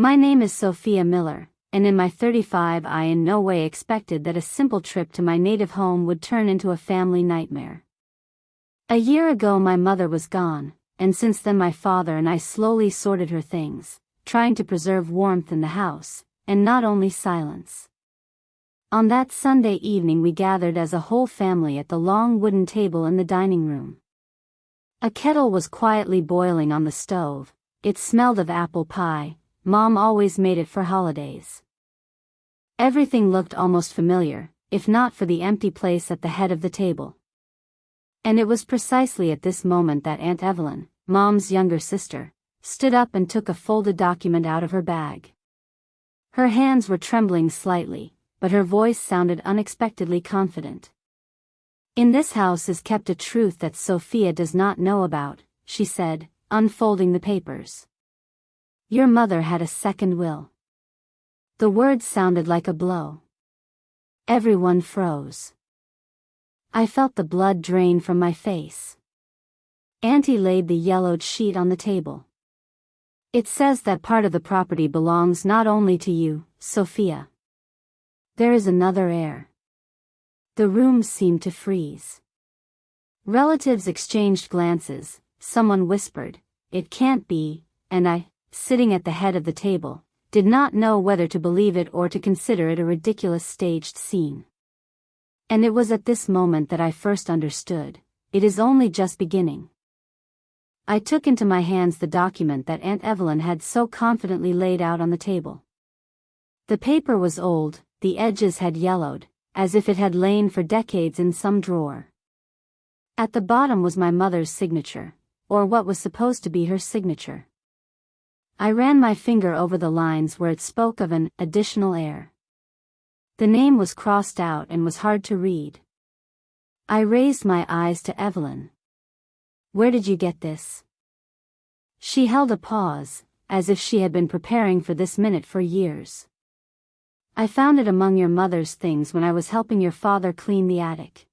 My name is Sophia Miller, and in my 35 I in no way expected that a simple trip to my native home would turn into a family nightmare. A year ago my mother was gone, and since then my father and I slowly sorted her things, trying to preserve warmth in the house, and not only silence. On that Sunday evening we gathered as a whole family at the long wooden table in the dining room. A kettle was quietly boiling on the stove. It smelled of apple pie. Mom always made it for holidays. Everything looked almost familiar, if not for the empty place at the head of the table. And it was precisely at this moment that Aunt Evelyn, Mom's younger sister, stood up and took a folded document out of her bag. Her hands were trembling slightly, but her voice sounded unexpectedly confident. "In this house is kept a truth that Sophia does not know about," she said, unfolding the papers. "Your mother had a second will." The words sounded like a blow. Everyone froze. I felt the blood drain from my face. Auntie laid the yellowed sheet on the table. "It says that part of the property belongs not only to you, Sophia. There is another heir." The room seemed to freeze. Relatives exchanged glances. Someone whispered, "It can't be," and I, sitting at the head of the table, did not know whether to believe it or to consider it a ridiculous staged scene. And it was at this moment that I first understood, it is only just beginning. I took into my hands the document that Aunt Evelyn had so confidently laid out on the table. The paper was old, the edges had yellowed, as if it had lain for decades in some drawer. At the bottom was my mother's signature, or what was supposed to be her signature. I ran my finger over the lines where it spoke of an additional heir. The name was crossed out and was hard to read. I raised my eyes to Evelyn. "Where did you get this?" She held a pause, as if she had been preparing for this minute for years. "I found it among your mother's things when I was helping your father clean the attic.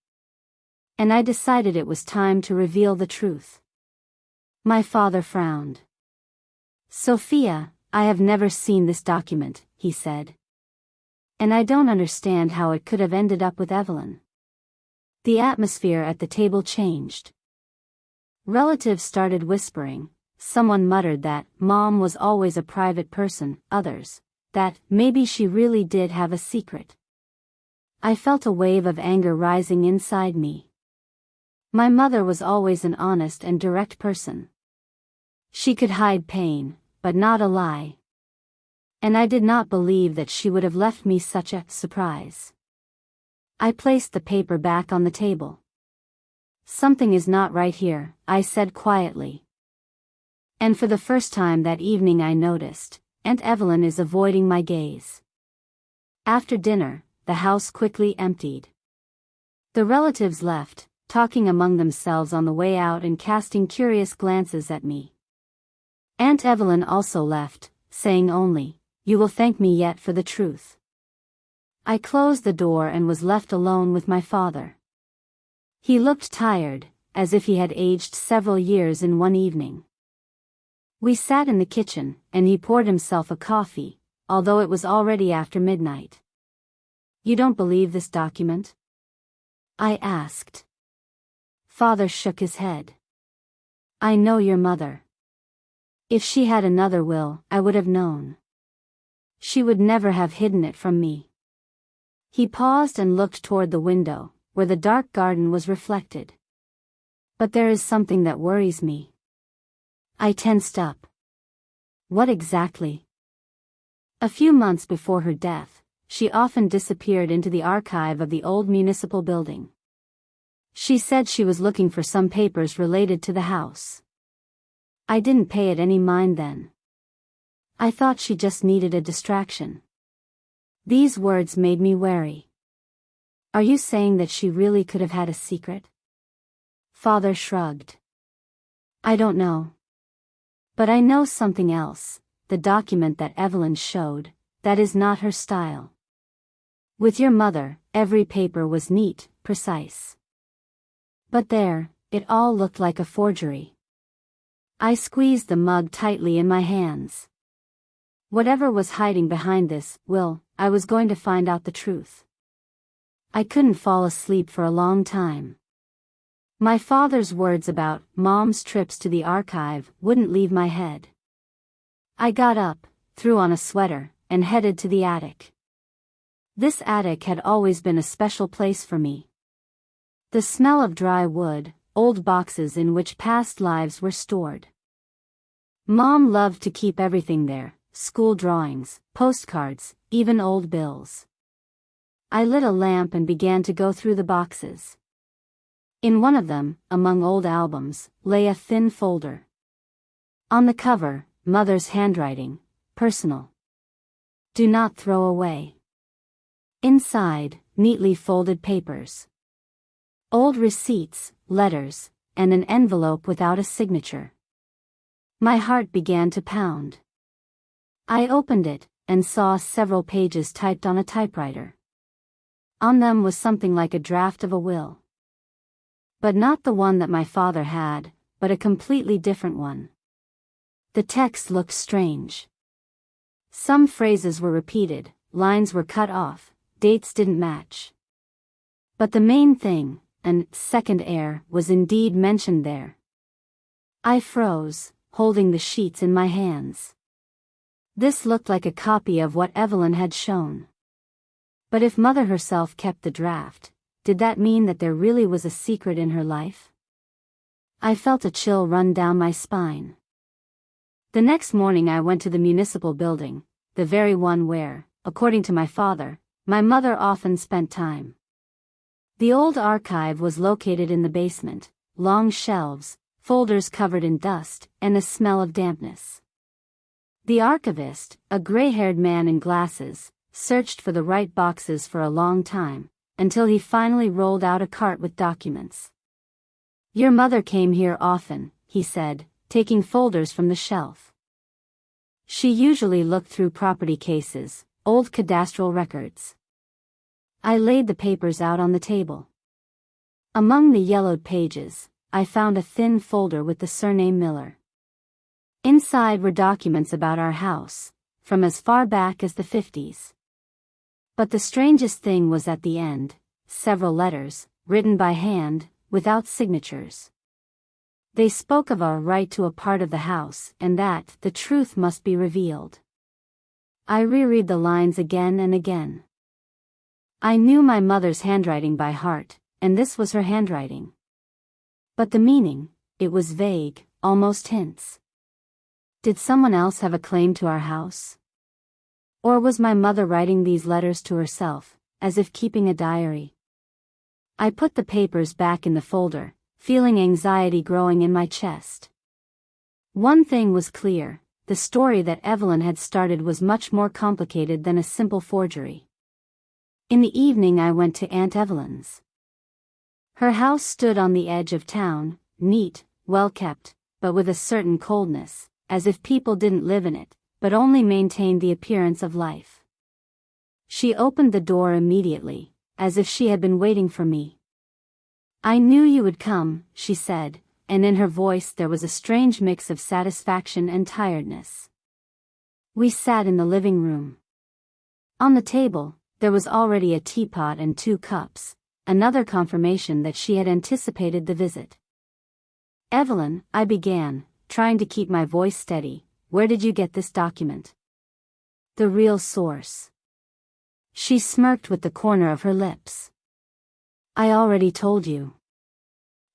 And I decided it was time to reveal the truth." My father frowned. "Sophia, I have never seen this document," he said. "And I don't understand how it could have ended up with Evelyn." The atmosphere at the table changed. Relatives started whispering. Someone muttered that Mom was always a private person, others, that maybe she really did have a secret. I felt a wave of anger rising inside me. My mother was always an honest and direct person. She could hide pain, but not a lie. And I did not believe that she would have left me such a surprise. I placed the paper back on the table. "Something is not right here," I said quietly. And for the first time that evening I noticed, Aunt Evelyn is avoiding my gaze. After dinner, the house quickly emptied. The relatives left, talking among themselves on the way out and casting curious glances at me. Aunt Evelyn also left, saying only, "You will thank me yet for the truth." I closed the door and was left alone with my father. He looked tired, as if he had aged several years in one evening. We sat in the kitchen, and he poured himself a coffee, although it was already after midnight. "You don't believe this document?" I asked. Father shook his head. "I know your mother. If she had another will, I would have known. She would never have hidden it from me." He paused and looked toward the window, where the dark garden was reflected. "But there is something that worries me." I tensed up. "What exactly?" A few months before her death, she often disappeared into the archive of the old municipal building. She said she was looking for some papers related to the house. I didn't pay it any mind then. I thought she just needed a distraction. These words made me wary. "Are you saying that she really could have had a secret?" Father shrugged. "I don't know. But I know something else, the document that Evelyn showed, that is not her style. With your mother, every paper was neat, precise. But there, it all looked like a forgery." I squeezed the mug tightly in my hands. Whatever was hiding behind this will, I was going to find out the truth. I couldn't fall asleep for a long time. My father's words about Mom's trips to the archive wouldn't leave my head. I got up, threw on a sweater, and headed to the attic. This attic had always been a special place for me. The smell of dry wood, old boxes in which past lives were stored. Mom loved to keep everything there, school drawings, postcards, even old bills. I lit a lamp and began to go through the boxes. In one of them, among old albums, lay a thin folder. On the cover, Mother's handwriting, personal. Do not throw away. Inside, neatly folded papers. Old receipts, letters, and an envelope without a signature. My heart began to pound. I opened it, and saw several pages typed on a typewriter. On them was something like a draft of a will. But not the one that my father had, but a completely different one. The text looked strange. Some phrases were repeated, lines were cut off, dates didn't match. But the main thing, an second heir, was indeed mentioned there. I froze, holding the sheets in my hands. This looked like a copy of what Evelyn had shown. But if Mother herself kept the draft, did that mean that there really was a secret in her life? I felt a chill run down my spine. The next morning I went to the municipal building, the very one where, according to my father, my mother often spent time. The old archive was located in the basement, long shelves, folders covered in dust, and a smell of dampness. The archivist, a gray-haired man in glasses, searched for the right boxes for a long time, until he finally rolled out a cart with documents. Your mother came here often, he said, taking folders from the shelf. She usually looked through property cases, old cadastral records. I laid the papers out on the table. Among the yellowed pages, I found a thin folder with the surname Miller. Inside were documents about our house, from as far back as the 50s. But the strangest thing was at the end, several letters, written by hand, without signatures. They spoke of our right to a part of the house and that the truth must be revealed. I reread the lines again and again. I knew my mother's handwriting by heart, and this was her handwriting. But the meaning, it was vague, almost hints. Did someone else have a claim to our house? Or was my mother writing these letters to herself, as if keeping a diary? I put the papers back in the folder, feeling anxiety growing in my chest. One thing was clear, the story that Evelyn had started was much more complicated than a simple forgery. In the evening I went to Aunt Evelyn's. Her house stood on the edge of town, neat, well kept, but with a certain coldness, as if people didn't live in it, but only maintained the appearance of life. She opened the door immediately, as if she had been waiting for me. I knew you would come, she said, and in her voice there was a strange mix of satisfaction and tiredness. We sat in the living room. On the table, there was already a teapot and 2 cups, another confirmation that she had anticipated the visit. Evelyn, I began, trying to keep my voice steady, where did you get this document? The real source. She smirked with the corner of her lips. I already told you.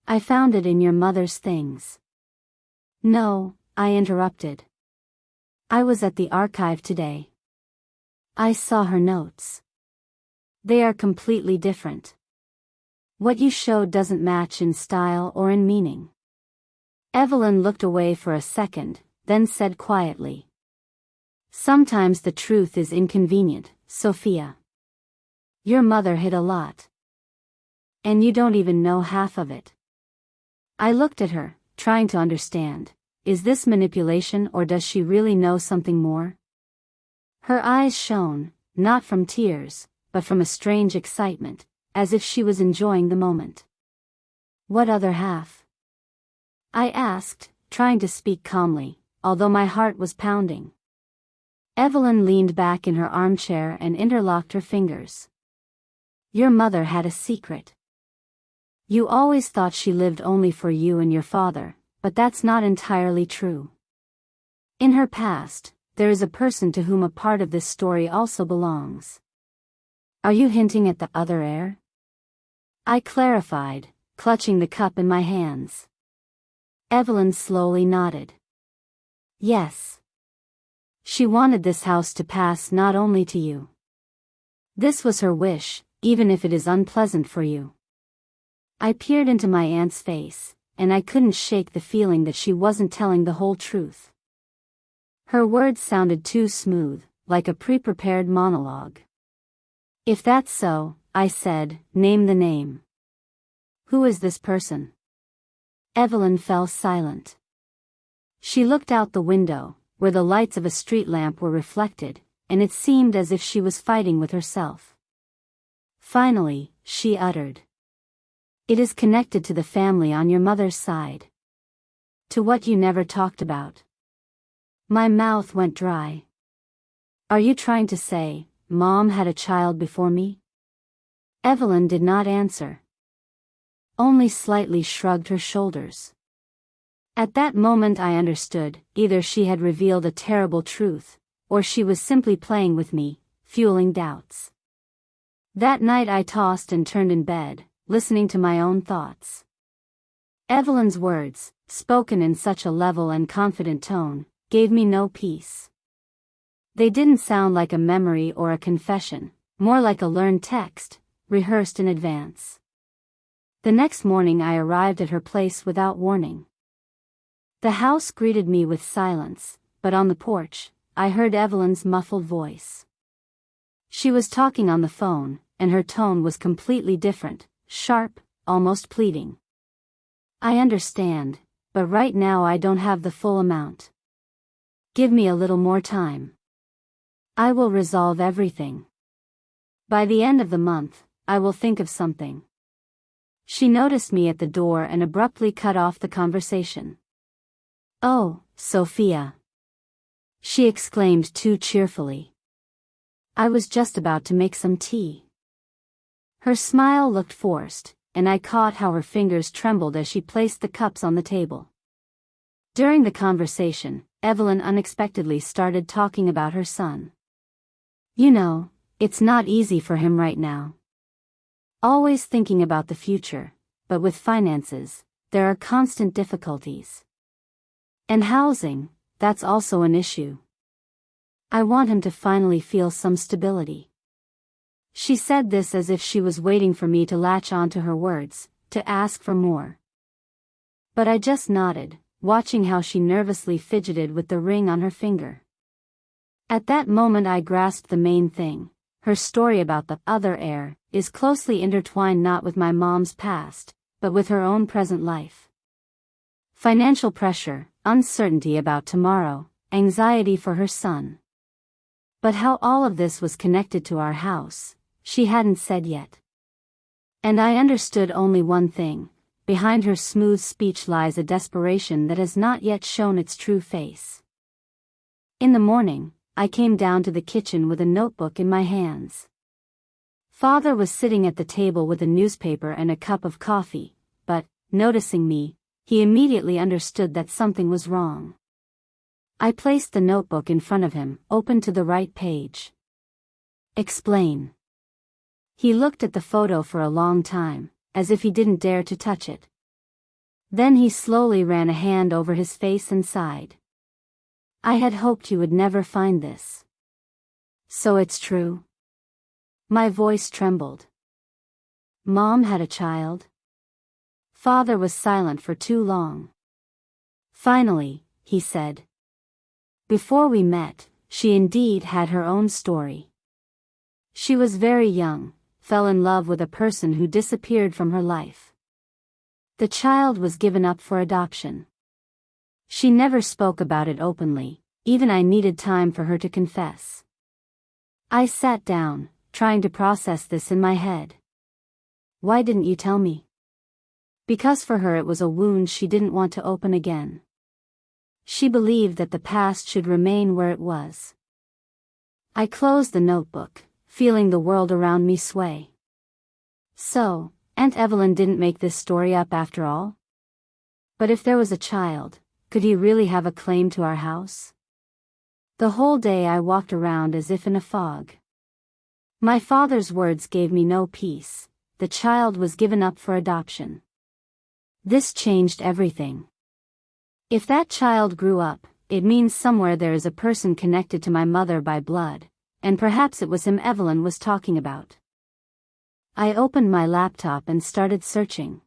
I found it in your mother's things. No, I interrupted. I was at the archive today. I saw her notes. They are completely different. What you showed doesn't match in style or in meaning. Evelyn looked away for a second, then said quietly. Sometimes the truth is inconvenient, Sophia. Your mother hid a lot. And you don't even know half of it. I looked at her, trying to understand. Is this manipulation or does she really know something more? Her eyes shone, not from tears, but from a strange excitement, as if she was enjoying the moment. What other half? I asked, trying to speak calmly, although my heart was pounding. Evelyn leaned back in her armchair and interlocked her fingers. Your mother had a secret. You always thought she lived only for you and your father, but that's not entirely true. In her past, there is a person to whom a part of this story also belongs. Are you hinting at the other heir? I clarified, clutching the cup in my hands. Evelyn slowly nodded. Yes. She wanted this house to pass not only to you. This was her wish, even if it is unpleasant for you. I peered into my aunt's face, and I couldn't shake the feeling that she wasn't telling the whole truth. Her words sounded too smooth, like a pre-prepared monologue. If that's so, I said, name the name. Who is this person? Evelyn fell silent. She looked out the window, where the lights of a street lamp were reflected, and it seemed as if she was fighting with herself. Finally, she uttered. It is connected to the family on your mother's side. To what you never talked about. My mouth went dry. Are you trying to say, Mom had a child before me? Evelyn did not answer. Only slightly shrugged her shoulders. At that moment I understood, either she had revealed a terrible truth, or she was simply playing with me, fueling doubts. That night I tossed and turned in bed, listening to my own thoughts. Evelyn's words, spoken in such a level and confident tone, gave me no peace. They didn't sound like a memory or a confession, more like a learned text, rehearsed in advance. The next morning I arrived at her place without warning. The house greeted me with silence, but on the porch, I heard Evelyn's muffled voice. She was talking on the phone, and her tone was completely different, sharp, almost pleading. I understand, but right now I don't have the full amount. Give me a little more time. I will resolve everything. By the end of the month, I will think of something. She noticed me at the door and abruptly cut off the conversation. Oh, Sophia! She exclaimed too cheerfully. I was just about to make some tea. Her smile looked forced, and I caught how her fingers trembled as she placed the cups on the table. During the conversation, Evelyn unexpectedly started talking about her son. You know, it's not easy for him right now. Always thinking about the future, but with finances, there are constant difficulties. And housing, that's also an issue. I want him to finally feel some stability. She said this as if she was waiting for me to latch on to her words, to ask for more. But I just nodded, watching how she nervously fidgeted with the ring on her finger. At that moment I grasped the main thing. Her story about the other heir is closely intertwined not with my mom's past, but with her own present life. Financial pressure, uncertainty about tomorrow, anxiety for her son. But how all of this was connected to our house, she hadn't said yet. And I understood only one thing: behind her smooth speech lies a desperation that has not yet shown its true face. In the morning, I came down to the kitchen with a notebook in my hands. Father was sitting at the table with a newspaper and a cup of coffee, but, noticing me, he immediately understood that something was wrong. I placed the notebook in front of him, open to the right page. Explain. He looked at the photo for a long time, as if he didn't dare to touch it. Then he slowly ran a hand over his face and sighed. I had hoped you would never find this. So it's true? My voice trembled. Mom had a child? Father was silent for too long. Finally, he said. Before we met, she indeed had her own story. She was very young, fell in love with a person who disappeared from her life. The child was given up for adoption. She never spoke about it openly, even I needed time for her to confess. I sat down, trying to process this in my head. Why didn't you tell me? Because for her it was a wound she didn't want to open again. She believed that the past should remain where it was. I closed the notebook, feeling the world around me sway. So, Aunt Evelyn didn't make this story up after all? But if there was a child, could he really have a claim to our house? The whole day I walked around as if in a fog. My father's words gave me no peace. The child was given up for adoption. This changed everything. If that child grew up, it means somewhere there is a person connected to my mother by blood, and perhaps it was him Evelyn was talking about. I opened my laptop and started searching.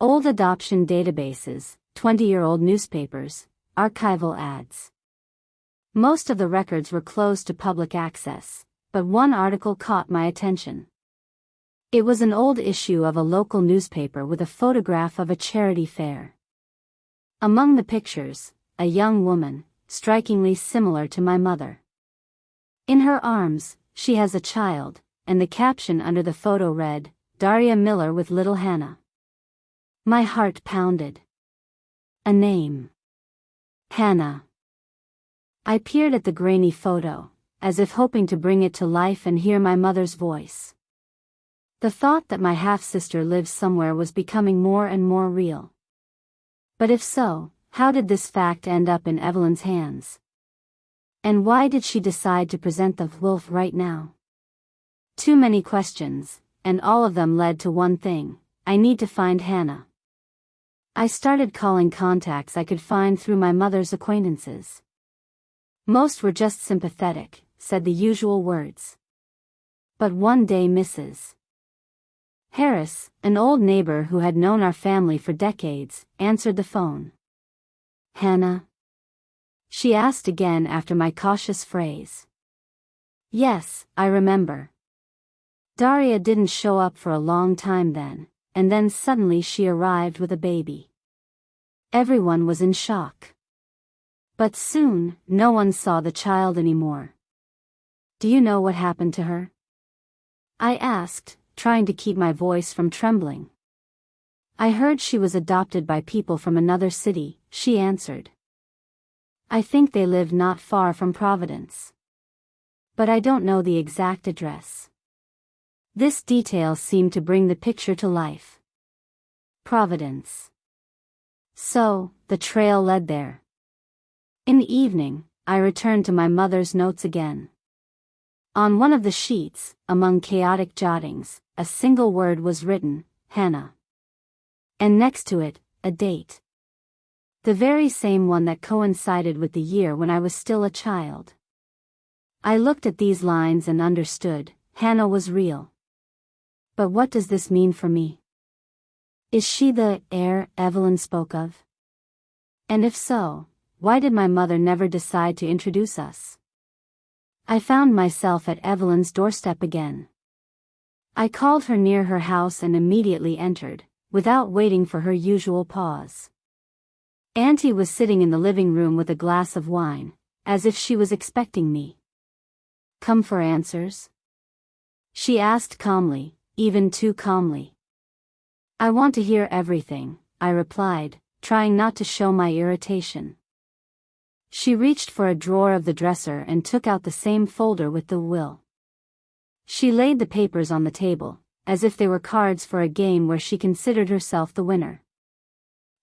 Old adoption databases, 20-year-old newspapers, archival ads. Most of the records were closed to public access, but one article caught my attention. It was an old issue of a local newspaper with a photograph of a charity fair. Among the pictures, a young woman, strikingly similar to my mother. In her arms, she has a child, and the caption under the photo read, "Daria Miller with little Hannah." My heart pounded. A name. Hannah. I peered at the grainy photo, as if hoping to bring it to life and hear my mother's voice. The thought that my half-sister lives somewhere was becoming more and more real. But if so, how did this fact end up in Evelyn's hands? And why did she decide to present the wolf right now? Too many questions, and all of them led to one thing: I need to find Hannah. I started calling contacts I could find through my mother's acquaintances. Most were just sympathetic, said the usual words. But one day Mrs. Harris, an old neighbor who had known our family for decades, answered the phone. "Hannah?" she asked again after my cautious phrase. Yes, I remember. Daria didn't show up for a long time then, and then suddenly she arrived with a baby. Everyone was in shock. But soon, no one saw the child anymore. "Do you know what happened to her?" I asked, trying to keep my voice from trembling. "I heard she was adopted by people from another city," she answered. "I think they lived not far from Providence. But I don't know the exact address." This detail seemed to bring the picture to life. Providence. So, the trail led there. In the evening, I returned to my mother's notes again. On one of the sheets, among chaotic jottings, a single word was written, Hannah. And next to it, a date. The very same one that coincided with the year when I was still a child. I looked at these lines and understood, Hannah was real. But what does this mean for me? Is she the heir Evelyn spoke of? And if so, why did my mother never decide to introduce us? I found myself at Evelyn's doorstep again. I called her near her house and immediately entered, without waiting for her usual pause. Auntie was sitting in the living room with a glass of wine, as if she was expecting me. "Come for answers?" she asked calmly, even too calmly. "I want to hear everything," I replied, trying not to show my irritation. She reached for a drawer of the dresser and took out the same folder with the will. She laid the papers on the table, as if they were cards for a game where she considered herself the winner.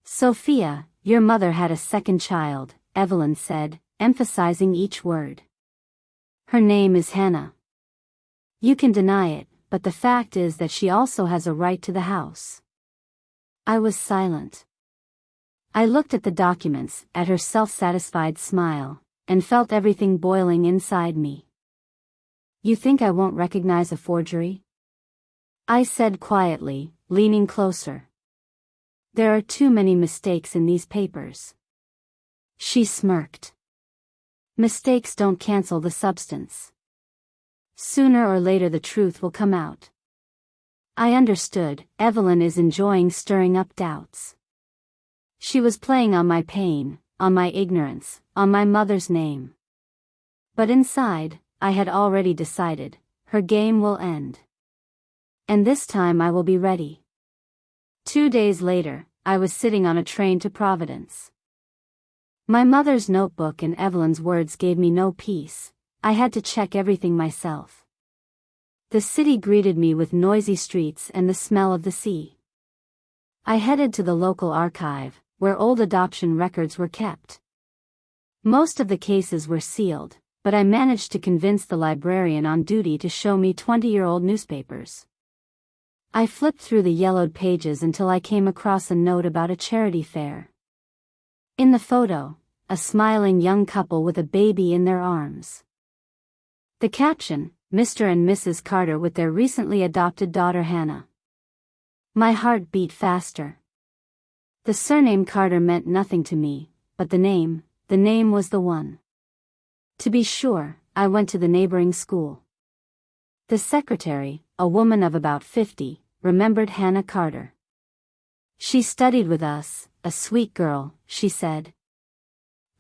"Sophia, your mother had a second child," Evelyn said, emphasizing each word. "Her name is Hannah. You can deny it, but the fact is that she also has a right to the house." I was silent. I looked at the documents, at her self-satisfied smile, and felt everything boiling inside me. "You think I won't recognize a forgery?" I said quietly, leaning closer. "There are too many mistakes in these papers." She smirked. "Mistakes don't cancel the substance. Sooner or later the truth will come out." I understood, Evelyn is enjoying stirring up doubts. She was playing on my pain, on my ignorance, on my mother's name. But inside, I had already decided, her game will end. And this time I will be ready. 2 days later, I was sitting on a train to Providence. My mother's notebook and Evelyn's words gave me no peace. I had to check everything myself. The city greeted me with noisy streets and the smell of the sea. I headed to the local archive, where old adoption records were kept. Most of the cases were sealed, but I managed to convince the librarian on duty to show me 20-year-old newspapers. I flipped through the yellowed pages until I came across a note about a charity fair. In the photo, a smiling young couple with a baby in their arms. The caption, Mr. and Mrs. Carter with their recently adopted daughter Hannah. My heart beat faster. The surname Carter meant nothing to me, but the name was the one. To be sure, I went to the neighboring school. The secretary, a woman of about 50, remembered Hannah Carter. She studied with us, a sweet girl, she said.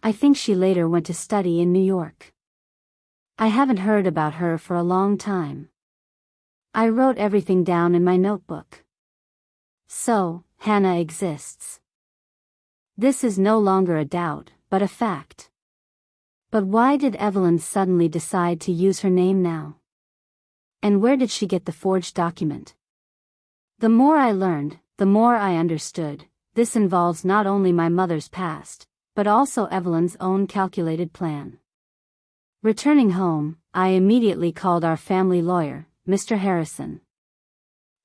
I think she later went to study in New York. I haven't heard about her for a long time. I wrote everything down in my notebook. So, Hannah exists. This is no longer a doubt, but a fact. But why did Evelyn suddenly decide to use her name now? And where did she get the forged document? The more I learned, the more I understood. This involves not only my mother's past, but also Evelyn's own calculated plan. Returning home, I immediately called our family lawyer, Mr. Harrison.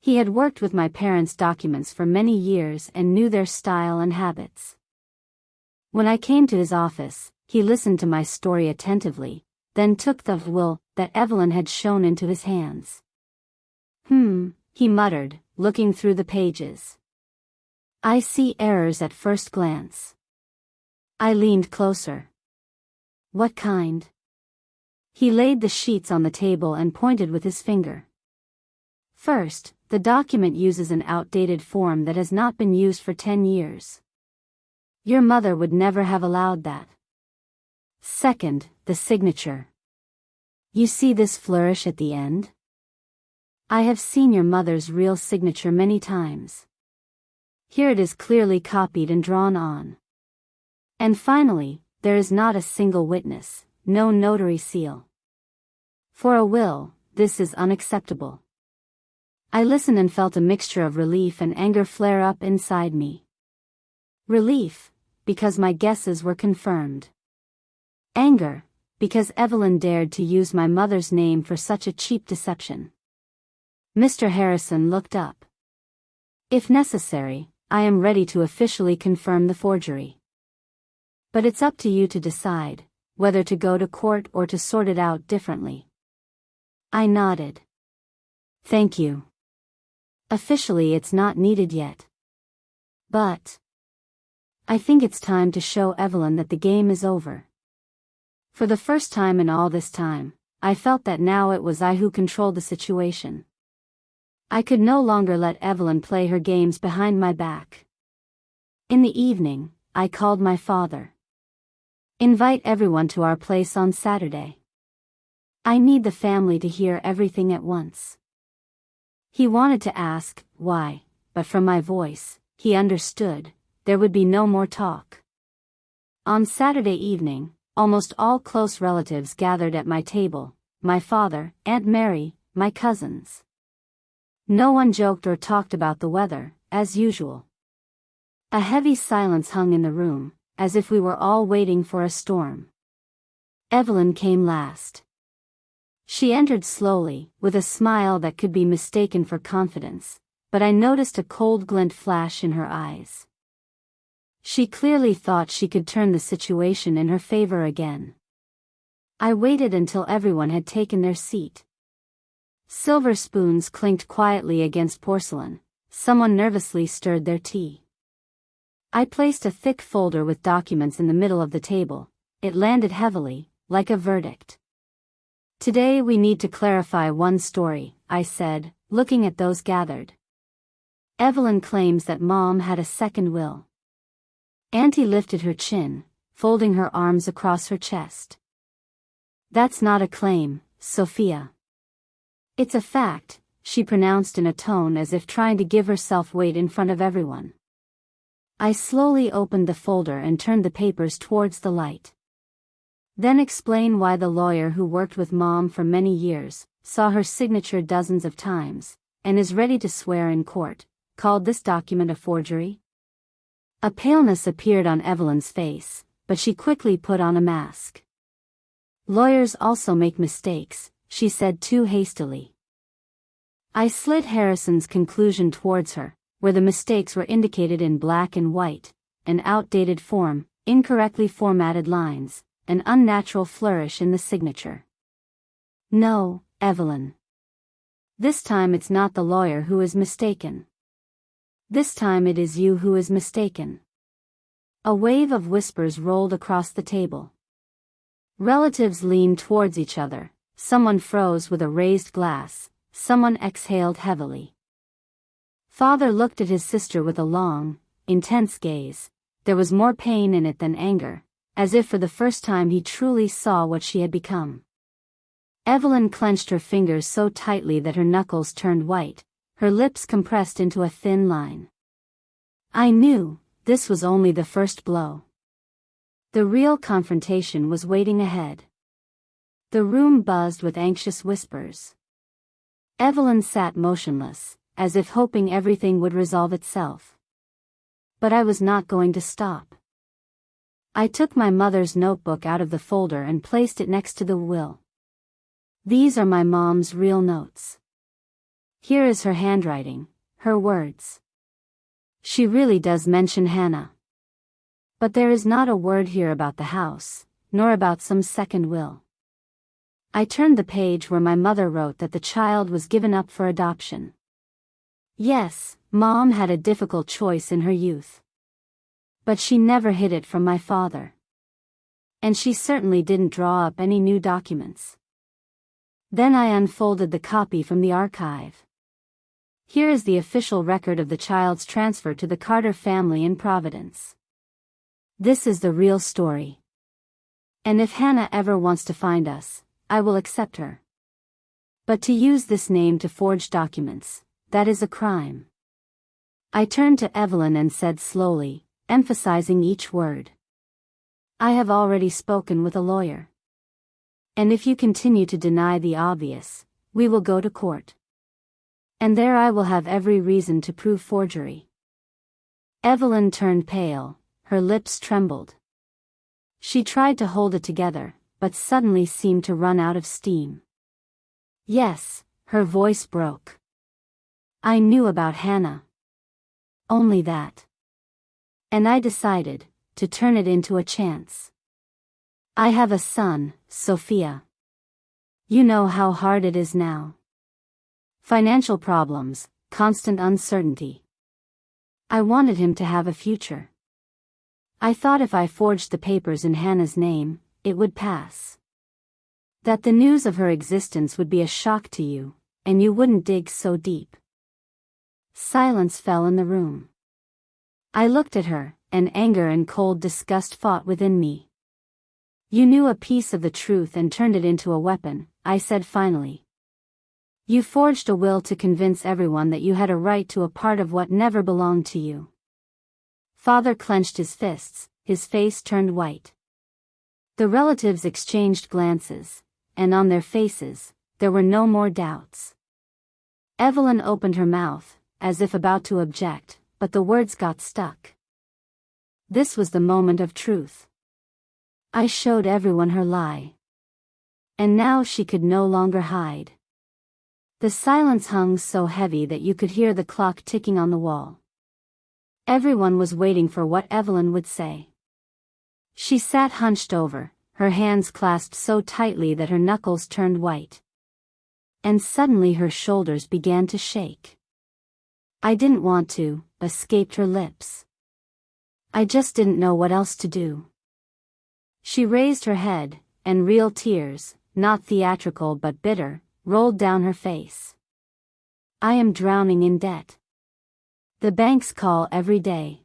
He had worked with my parents' documents for many years and knew their style and habits. When I came to his office, he listened to my story attentively, then took the will that Evelyn had shown into his hands. He muttered, looking through the pages. I see errors at first glance. I leaned closer. What kind? He laid the sheets on the table and pointed with his finger. First, the document uses an outdated form that has not been used for 10 years. Your mother would never have allowed that. Second, the signature. You see this flourish at the end? I have seen your mother's real signature many times. Here it is clearly copied and drawn on. And finally, there is not a single witness, no notary seal. For a will, this is unacceptable. I listened and felt a mixture of relief and anger flare up inside me. Relief, because my guesses were confirmed. Anger, because Evelyn dared to use my mother's name for such a cheap deception. Mr. Harrison looked up. If necessary, I am ready to officially confirm the forgery. But it's up to you to decide, whether to go to court or to sort it out differently. I nodded. Thank you. Officially it's not needed yet. But I think it's time to show Evelyn that the game is over. For the first time in all this time, I felt that now it was I who controlled the situation. I could no longer let Evelyn play her games behind my back. In the evening, I called my father. Invite everyone to our place on Saturday. I need the family to hear everything at once. He wanted to ask why, but from my voice, he understood, there would be no more talk. On Saturday evening, almost all close relatives gathered at my table, my father, Aunt Mary, my cousins. No one joked or talked about the weather, as usual. A heavy silence hung in the room, as if we were all waiting for a storm. Evelyn came last. She entered slowly, with a smile that could be mistaken for confidence, but I noticed a cold glint flash in her eyes. She clearly thought she could turn the situation in her favor again. I waited until everyone had taken their seat. Silver spoons clinked quietly against porcelain. Someone nervously stirred their tea. I placed a thick folder with documents in the middle of the table. It landed heavily, like a verdict. Today we need to clarify one story, I said, looking at those gathered. Evelyn claims that Mom had a second will. Auntie lifted her chin, folding her arms across her chest. That's not a claim, Sophia. It's a fact, she pronounced in a tone as if trying to give herself weight in front of everyone. I slowly opened the folder and turned the papers towards the light. Then explain why the lawyer who worked with Mom for many years, saw her signature dozens of times, and is ready to swear in court, called this document a forgery? A paleness appeared on Evelyn's face, but she quickly put on a mask. Lawyers also make mistakes, she said too hastily. I slid Harrison's conclusion towards her, where the mistakes were indicated in black and white, an outdated form, incorrectly formatted lines, an unnatural flourish in the signature. No, Evelyn. This time it's not the lawyer who is mistaken. This time it is you who is mistaken. A wave of whispers rolled across the table. Relatives leaned towards each other, someone froze with a raised glass, someone exhaled heavily. Father looked at his sister with a long, intense gaze. There was more pain in it than anger, as if for the first time he truly saw what she had become. Evelyn clenched her fingers so tightly that her knuckles turned white, her lips compressed into a thin line. I knew, this was only the first blow. The real confrontation was waiting ahead. The room buzzed with anxious whispers. Evelyn sat motionless, as if hoping everything would resolve itself. But I was not going to stop. I took my mother's notebook out of the folder and placed it next to the will. These are my mom's real notes. Here is her handwriting, her words. She really does mention Hannah. But there is not a word here about the house, nor about some second will. I turned the page where my mother wrote that the child was given up for adoption. Yes, Mom had a difficult choice in her youth. But she never hid it from my father. And she certainly didn't draw up any new documents. Then I unfolded the copy from the archive. Here is the official record of the child's transfer to the Carter family in Providence. This is the real story. And if Hannah ever wants to find us, I will accept her. But to use this name to forge documents, that is a crime. I turned to Evelyn and said slowly, emphasizing each word. I have already spoken with a lawyer. And if you continue to deny the obvious, we will go to court. And there I will have every reason to prove forgery. Evelyn turned pale, her lips trembled. She tried to hold it together, but suddenly seemed to run out of steam. Yes, her voice broke. I knew about Hannah. Only that. And I decided to turn it into a chance. I have a son, Sophia. You know how hard it is now. Financial problems, constant uncertainty. I wanted him to have a future. I thought if I forged the papers in Hannah's name, it would pass. That the news of her existence would be a shock to you, and you wouldn't dig so deep. Silence fell in the room. I looked at her, and anger and cold disgust fought within me. You knew a piece of the truth and turned it into a weapon, I said finally. You forged a will to convince everyone that you had a right to a part of what never belonged to you. Father clenched his fists, his face turned white. The relatives exchanged glances, and on their faces, there were no more doubts. Evelyn opened her mouth, as if about to object, but the words got stuck. This was the moment of truth. I showed everyone her lie. And now she could no longer hide. The silence hung so heavy that you could hear the clock ticking on the wall. Everyone was waiting for what Evelyn would say. She sat hunched over, her hands clasped so tightly that her knuckles turned white. And suddenly her shoulders began to shake. I didn't want to, escaped her lips. I just didn't know what else to do. She raised her head, and real tears, not theatrical but bitter, rolled down her face. I am drowning in debt. The banks call every day.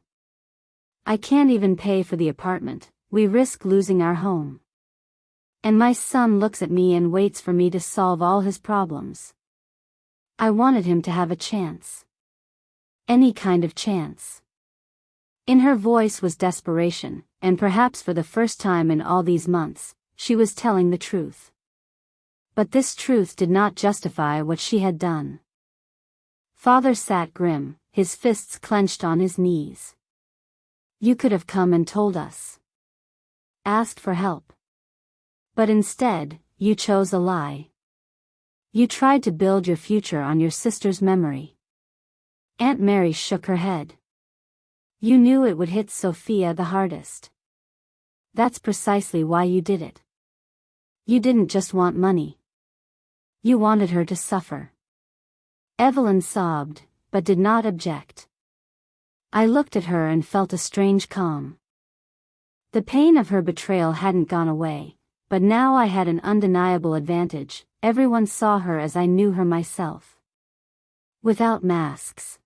I can't even pay for the apartment, we risk losing our home. And my son looks at me and waits for me to solve all his problems. I wanted him to have a chance. Any kind of chance. In her voice was desperation, and perhaps for the first time in all these months, she was telling the truth. But this truth did not justify what she had done. Father sat grim, his fists clenched on his knees. You could have come and told us. Asked for help. But instead, you chose a lie. You tried to build your future on your sister's memory. Aunt Mary shook her head. You knew it would hit Sophia the hardest. That's precisely why you did it. You didn't just want money. You wanted her to suffer. Evelyn sobbed, but did not object. I looked at her and felt a strange calm. The pain of her betrayal hadn't gone away, but now I had an undeniable advantage. Everyone saw her as I knew her myself. Without masks.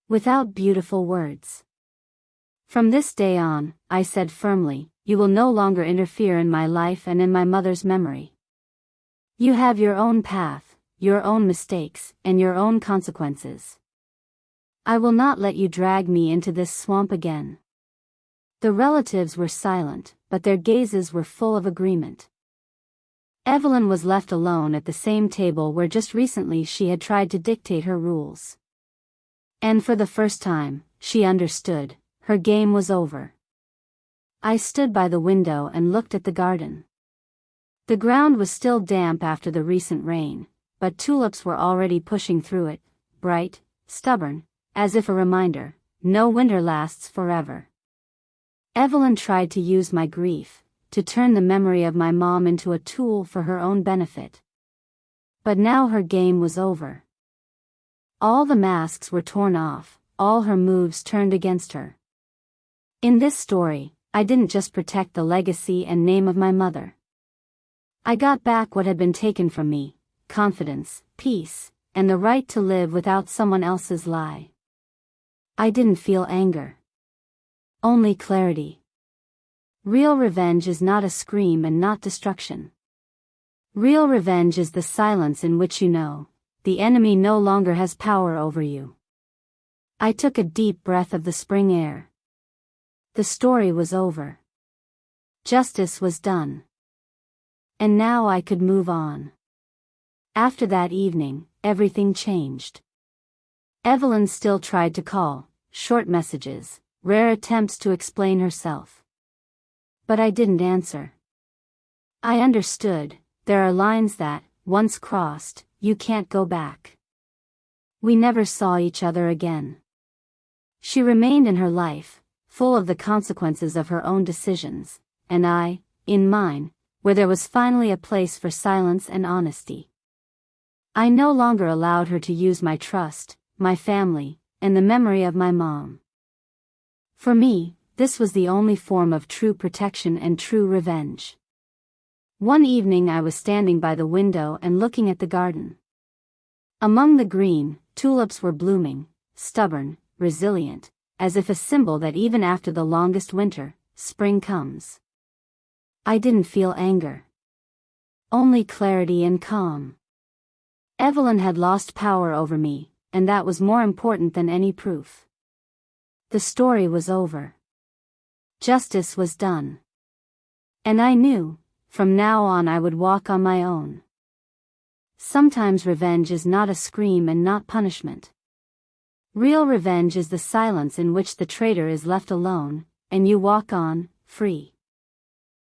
Without beautiful words. From this day on, I said firmly, you will no longer interfere in my life and in my mother's memory. You have your own path, your own mistakes, and your own consequences. I will not let you drag me into this swamp again. The relatives were silent, but their gazes were full of agreement. Evelyn was left alone at the same table where just recently she had tried to dictate her rules. And for the first time, she understood, her game was over. I stood by the window and looked at the garden. The ground was still damp after the recent rain, but tulips were already pushing through it, bright, stubborn, as if a reminder, no winter lasts forever. Evelyn tried to use my grief, to turn the memory of my mom into a tool for her own benefit. But now her game was over. All the masks were torn off, all her moves turned against her. In this story, I didn't just protect the legacy and name of my mother. I got back what had been taken from me, confidence, peace, and the right to live without someone else's lie. I didn't feel anger. Only clarity. Real revenge is not a scream and not destruction. Real revenge is the silence in which you know, the enemy no longer has power over you. I took a deep breath of the spring air. The story was over. Justice was done. And now I could move on. After that evening, everything changed. Evelyn still tried to call, short messages, rare attempts to explain herself. But I didn't answer. I understood, there are lines that, once crossed, you can't go back. We never saw each other again. She remained in her life, full of the consequences of her own decisions, and I, in mine, where there was finally a place for silence and honesty. I no longer allowed her to use my trust, my family, and the memory of my mom. For me, this was the only form of true protection and true revenge. One evening I was standing by the window and looking at the garden. Among the green, tulips were blooming, stubborn, resilient, as if a symbol that even after the longest winter, spring comes. I didn't feel anger. Only clarity and calm. Evelyn had lost power over me, and that was more important than any proof. The story was over. Justice was done. And I knew, from now on I would walk on my own. Sometimes revenge is not a scream and not punishment. Real revenge is the silence in which the traitor is left alone, and you walk on, free.